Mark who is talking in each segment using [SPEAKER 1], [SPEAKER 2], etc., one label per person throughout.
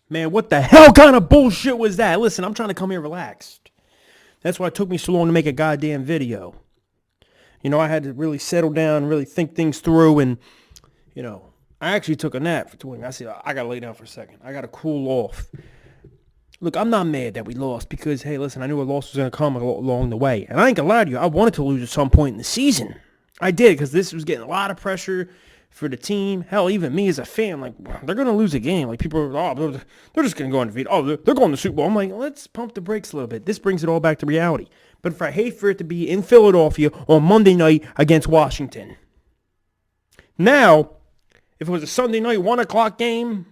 [SPEAKER 1] Man, what the hell kind of bullshit was that? Listen, I'm trying to come here relaxed. That's why it took me so long to make a goddamn video. You know, I had to really settle down, really think things through, and, you know, I actually took a nap for 20 minutes. I said, I got to lay down for a second. I got to cool off. Look, I'm not mad that we lost because, hey, listen, I knew a loss was going to come along the way. And I ain't going to lie to you, I wanted to lose at some point in the season. I did because this was getting a lot of pressure for the team. Hell, even me as a fan, like, they're going to lose a game. Like, people are, they're just going to go undefeated. Oh, they're going to the Super Bowl. I'm like, let's pump the brakes a little bit. This brings it all back to reality. But I hate for it to be in Philadelphia on Monday night against Washington. Now, if it was a Sunday night 1 o'clock game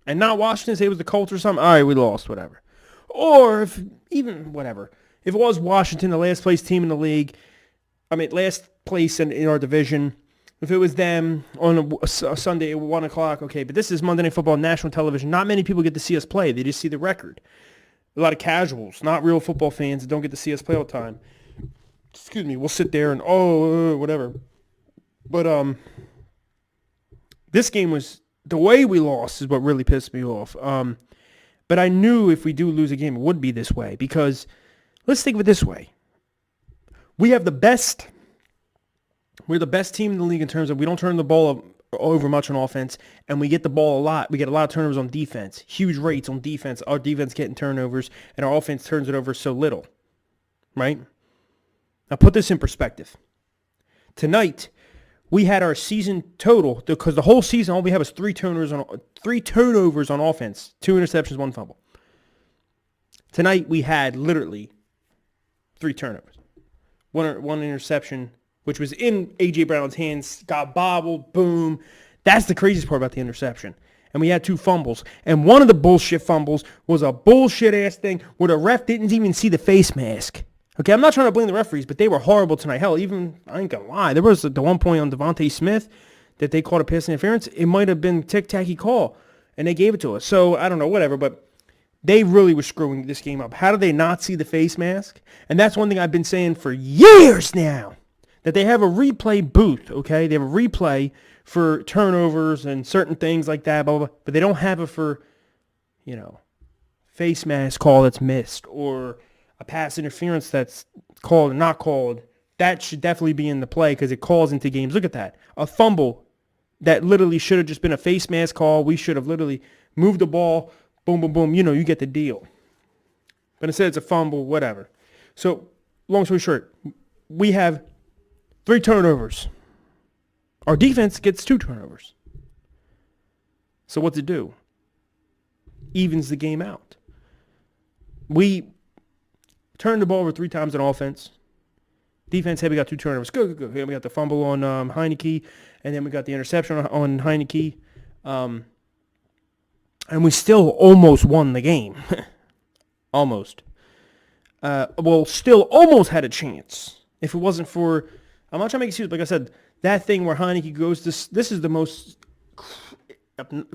[SPEAKER 1] and not Washington, say it was the Colts or something, all right, we lost, whatever. Or if it was Washington, the last place team in the league, last place in our division, if it was them on a Sunday at 1 o'clock, okay, but this is Monday Night Football on national television. Not many people get to see us play. They just see the record. A lot of casuals, not real football fans that don't get to see us play all the time. Excuse me, we'll sit there and, whatever. But this game was, the way we lost is what really pissed me off. But I knew if we do lose a game, it would be this way. Because, let's think of it this way. We're the best team in the league in terms of we don't turn the ball over much on offense, and we get the ball a lot. We get a lot of turnovers on defense. Huge rates on defense. Our defense getting turnovers, and our offense turns it over so little. Right? Now put this in perspective. Tonight, we had our season total, because the whole season all we have is three turnovers on offense. 2 interceptions, 1 fumble. Tonight, we had literally 3 turnovers. One interception, which was in A.J. Brown's hands, got bobbled, boom. That's the craziest part about the interception. And we had 2 fumbles. And one of the bullshit fumbles was a bullshit-ass thing where the ref didn't even see the face mask. Okay, I'm not trying to blame the referees, but they were horrible tonight. Hell, even, I ain't gonna lie, there was the one point on Devontae Smith that they called a pass interference. It might have been tic-tacky call, and they gave it to us. So, I don't know, whatever, but they really were screwing this game up. How did they not see the face mask? And that's one thing I've been saying for years now, that they have a replay booth, okay? They have a replay for turnovers and certain things like that, blah, blah, blah, but they don't have it for, face mask call that's missed or a pass interference that's called or not called. That should definitely be in the play because it calls into games. Look at that. A fumble that literally should have just been a face mask call. We should have literally moved the ball, boom, boom, boom. You get the deal. But instead it's a fumble, whatever. So, long story short, we have 3 turnovers. Our defense gets 2 turnovers. So what's it do? Evens the game out. We turned the ball over 3 times on offense. Defense, hey, we got 2 turnovers. Good. We got the fumble on Heineke, and then we got the interception on Heineke. And we still almost won the game. Almost. Still almost had a chance. If it wasn't for, I'm not trying to make excuses, like I said, that thing where Heineke goes, this is the most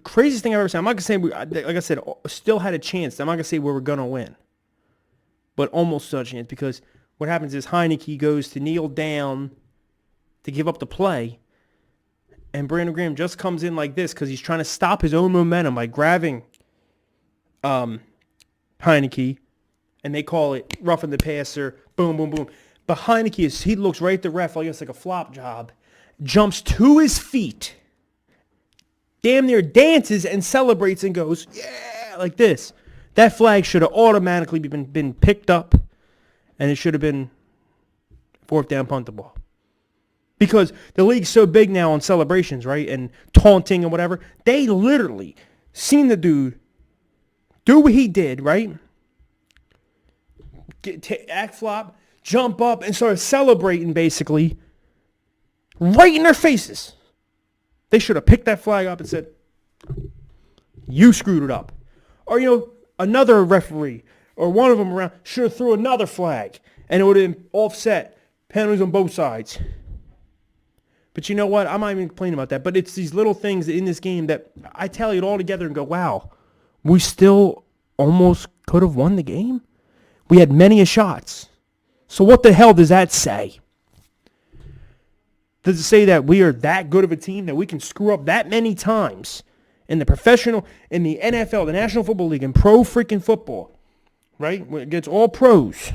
[SPEAKER 1] craziest thing I've ever seen. I'm not going to say, like I said, still had a chance. I'm not going to say we were going to win. But almost such a chance, because what happens is Heineke goes to kneel down to give up the play, and Brandon Graham just comes in like this because he's trying to stop his own momentum by grabbing Heineke, and they call it roughing the passer, boom, boom, boom. But Heineke, he looks right at the ref like it's like a flop job, jumps to his feet, damn near dances and celebrates and goes, yeah, like this. That flag should have automatically been picked up, and it should have been 4th down, punt the ball. Because the league's so big now on celebrations, right, and taunting and whatever, they literally seen the dude do what he did, right, act flop, jump up, and start celebrating, basically, right in their faces. They should have picked that flag up and said, you screwed it up. Or, another referee or one of them around should have threw another flag, and it would have been offset, penalties on both sides. But you know what? I'm not even complaining about that. But it's these little things in this game that I tally it all together and go, wow, we still almost could have won the game. We had many a shots. So what the hell does that say? Does it say that we are that good of a team that we can screw up that many times in the NFL, the National Football League, in pro freaking football, right? When it gets all pros,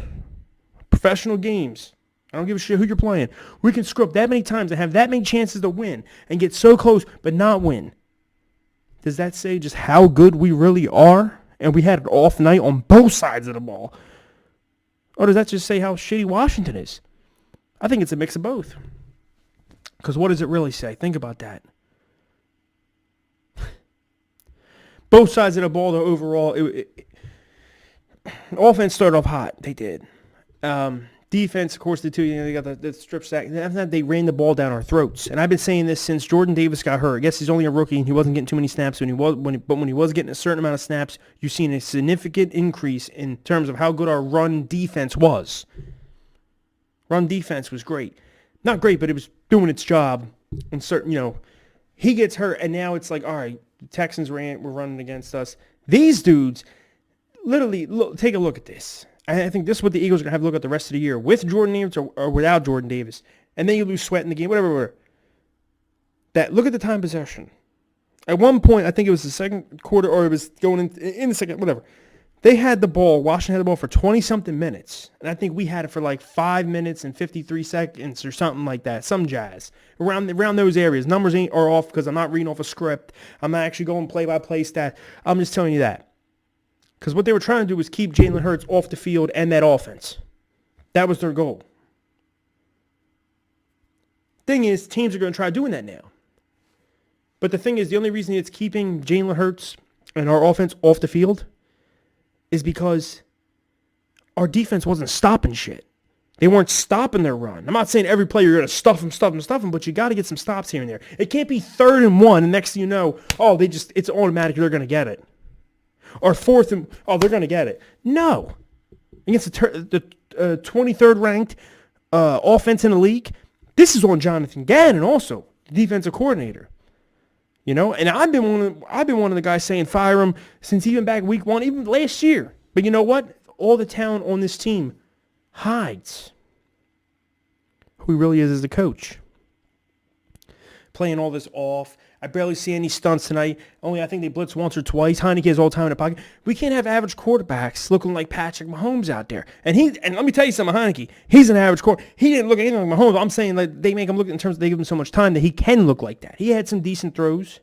[SPEAKER 1] professional games. I don't give a shit who you're playing. We can screw up that many times and have that many chances to win and get so close but not win. Does that say just how good we really are? And we had an off night on both sides of the ball. Or does that just say how shitty Washington is? I think it's a mix of both. Because what does it really say? Think about that. Both sides of the ball, though, overall, offense started off hot. They did. Defense, of course, they got the strip sack. And after that, they ran the ball down our throats. And I've been saying this since Jordan Davis got hurt. I guess he's only a rookie and he wasn't getting too many snaps. But when he was getting a certain amount of snaps, you've seen a significant increase in terms of how good our run defense was. Run defense was great. Not great, but it was doing its job. And certain, he gets hurt, and now it's like, all right, the Texans were running against us. These dudes, literally, take a look at this. I think this is what the Eagles are going to have to look at the rest of the year, with Jordan Davis or without Jordan Davis. And then you lose Sweat in the game, whatever. Look at the time possession. At one point, I think it was the second quarter, or it was going in the second, whatever. They had the ball, Washington had the ball for 20-something minutes. And I think we had it for like 5 minutes and 53 seconds or something like that. Some jazz. Around those areas. Numbers are off because I'm not reading off a script. I'm not actually going play-by-play stat. I'm just telling you that. Because what they were trying to do was keep Jalen Hurts off the field and that offense. That was their goal. Thing is, teams are going to try doing that now. But the thing is, the only reason it's keeping Jalen Hurts and our offense off the field is because our defense wasn't stopping shit. They weren't stopping their run. I'm not saying every play you're going to stuff them, but you got to get some stops here and there. It can't be 3rd and 1, and next thing you know, it's automatic, they're going to get it. Or 4th and, they're going to get it. No. Against the 23rd ranked offense in the league, this is on Jonathan Gannon also, the defensive coordinator. And I've been one of the guys saying fire him since even back week 1, even last year. But you know what? All the talent on this team hides who he really is as a coach. Playing all this off. I barely see any stunts tonight. Only I think they blitz once or twice. Heineke has all time in the pocket. We can't have average quarterbacks looking like Patrick Mahomes out there. And let me tell you something, Heineke. He's an average quarterback. He didn't look anything like Mahomes. I'm saying like they make him look in terms of they give him so much time that he can look like that. He had some decent throws.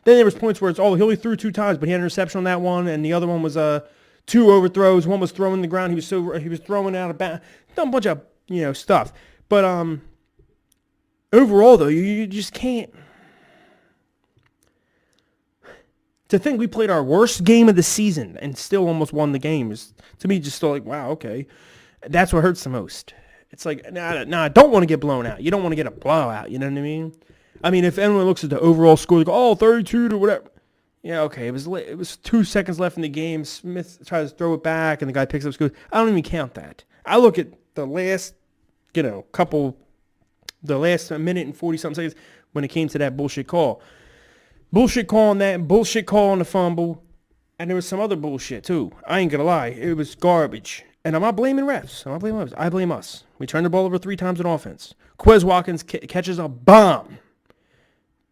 [SPEAKER 1] Then there was points where he only threw 2 times, but he had an interception on that one, and the other one was 2 overthrows. One was thrown in the ground. He was throwing out of bounds. Done a bunch of stuff. But overall though, you just can't. To think we played our worst game of the season and still almost won the game is, to me, just still like, wow, okay. That's what hurts the most. It's like, I don't want to get blown out. You don't want to get a blowout, you know what I mean? I mean, if anyone looks at the overall score, they go, 32 to whatever. Yeah, okay, it was 2 seconds left in the game. Smith tries to throw it back, and the guy picks up scores. I don't even count that. I look at the last, the last minute and 40-something seconds when it came to that bullshit call. Bullshit call on that, bullshit call on the fumble, and there was some other bullshit too. I ain't gonna lie, it was garbage. And I'm not blaming refs. I blame us. We turned the ball over 3 times on offense. Quez Watkins catches a bomb.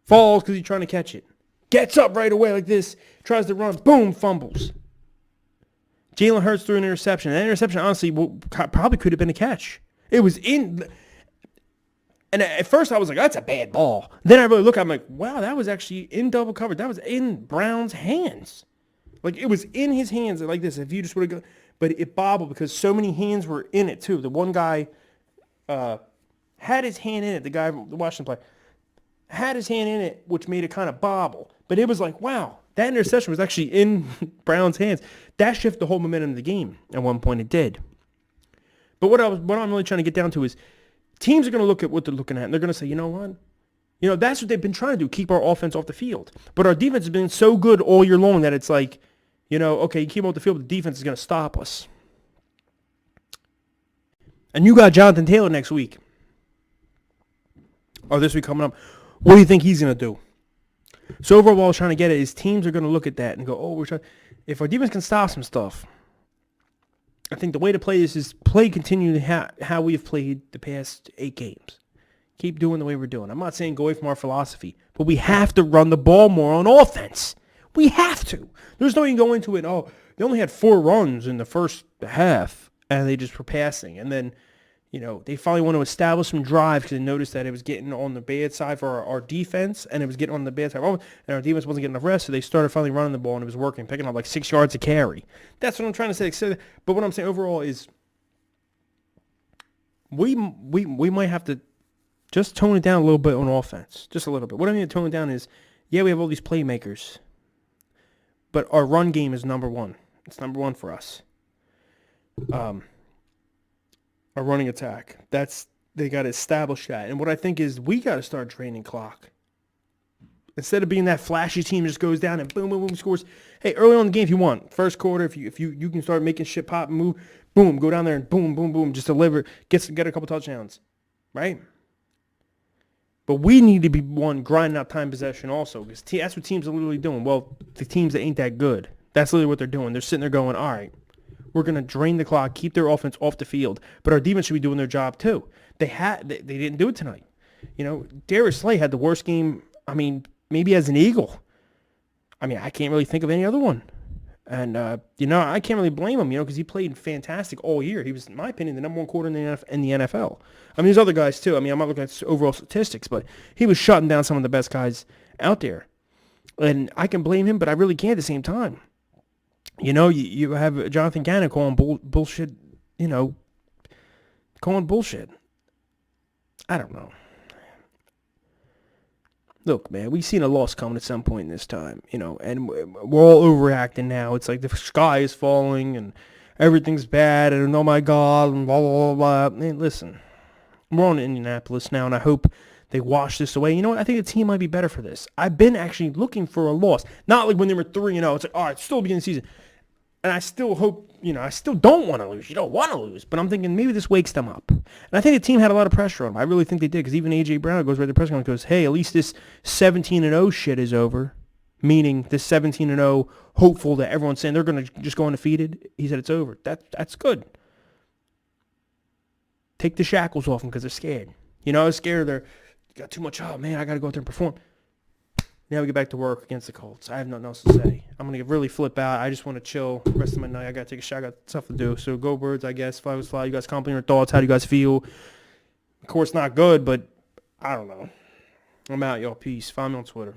[SPEAKER 1] Falls because he's trying to catch it. Gets up right away like this, tries to run, boom, fumbles. Jalen Hurts threw an interception. That interception, honestly, probably could have been a catch. It was in... And at first I was like, that's a bad ball. Then I really look, I'm like, wow, that was actually in double coverage. That was in Brown's hands. Like, it was in his hands like this. If you just would have gone, but it bobbled because so many hands were in it too. The one guy had his hand in it, the Washington player, had his hand in it, which made it kind of bobble. But it was like, wow, that interception was actually in Brown's hands. That shifted the whole momentum of the game. At one point it did. But what I'm really trying to get down to is, teams are going to look at what they're looking at, and they're going to say, you know what? That's what they've been trying to do, keep our offense off the field. But our defense has been so good all year long that it's like, okay, you keep them off the field, but the defense is going to stop us. And you got Jonathan Taylor next week. Or this week coming up. What do you think he's going to do? So overall, what I was trying to get at is teams are going to look at that and go, if our defense can stop some stuff, I think the way to play this is continue how we've played the past 8 games. Keep doing the way we're doing. I'm not saying go away from our philosophy, but we have to run the ball more on offense. We have to. There's no way you can go into it, oh, they only had 4 runs in the first half, and they just were passing. And then, they finally want to establish some drive because they noticed that it was getting on the bad side for our defense, and it was getting on the bad side. And our defense wasn't getting enough rest, so they started finally running the ball, and it was working, picking up like 6 yards a carry. That's what I'm trying to say. But what I'm saying overall is we might have to just tone it down a little bit on offense. Just a little bit. What I mean to tone it down is, yeah, we have all these playmakers, but our run game is number one. It's number one for us. Our running attack. They got to establish that. And what I think is we got to start draining clock. Instead of being that flashy team that just goes down and boom, boom, boom, scores. Hey, early on in the game if you want. First quarter, if you can start making shit pop and move, boom, go down there and boom, boom, boom, just deliver, get a couple touchdowns. Right? But we need to be grinding out time possession also, because that's what teams are literally doing. Well, the teams that ain't that good, that's literally what they're doing. They're sitting there going, all right, we're going to drain the clock, keep their offense off the field, but our defense should be doing their job too. They didn't do it tonight. Darius Slay had the worst game, maybe as an Eagle. I can't really think of any other one. And, I can't really blame him, because he played fantastic all year. He was, in my opinion, the number 1 quarter in the NFL. there's other guys, too. I'm not looking at overall statistics, but he was shutting down some of the best guys out there. And I can blame him, but I really can't at the same time. You have Jonathan Gannon calling bullshit, calling bullshit. I don't know. Look, man, we've seen a loss coming at some point in this time, and we're all overreacting now. It's like the sky is falling and everything's bad and oh my God and blah, blah, blah, blah. Man, listen, we're on Indianapolis now, and I hope they wash this away. You know what? I think the team might be better for this. I've been actually looking for a loss. Not like when they were 3-0. It's like, all right, it's still the beginning of the season. And I still hope, I still don't want to lose. You don't want to lose. But I'm thinking maybe this wakes them up. And I think the team had a lot of pressure on them. I really think they did, because even A.J. Brown goes right to the press conference and goes, hey, at least this 17-0 shit is over. Meaning this 17-0 hopeful that everyone's saying they're going to just go undefeated. He said it's over. That's good. Take the shackles off them because they're scared. I was scared they're got too much. Oh, man, I got to go out there and perform. Now we get back to work against the Colts. I have nothing else to say. I'm going to really flip out. I just want to chill the rest of my night. I got to take a shot. I got stuff to do. So go Birds, I guess. Fly was fly. You guys compliment your thoughts. How do you guys feel? Of course, not good, but I don't know. I'm out, y'all. Peace. Find me on Twitter.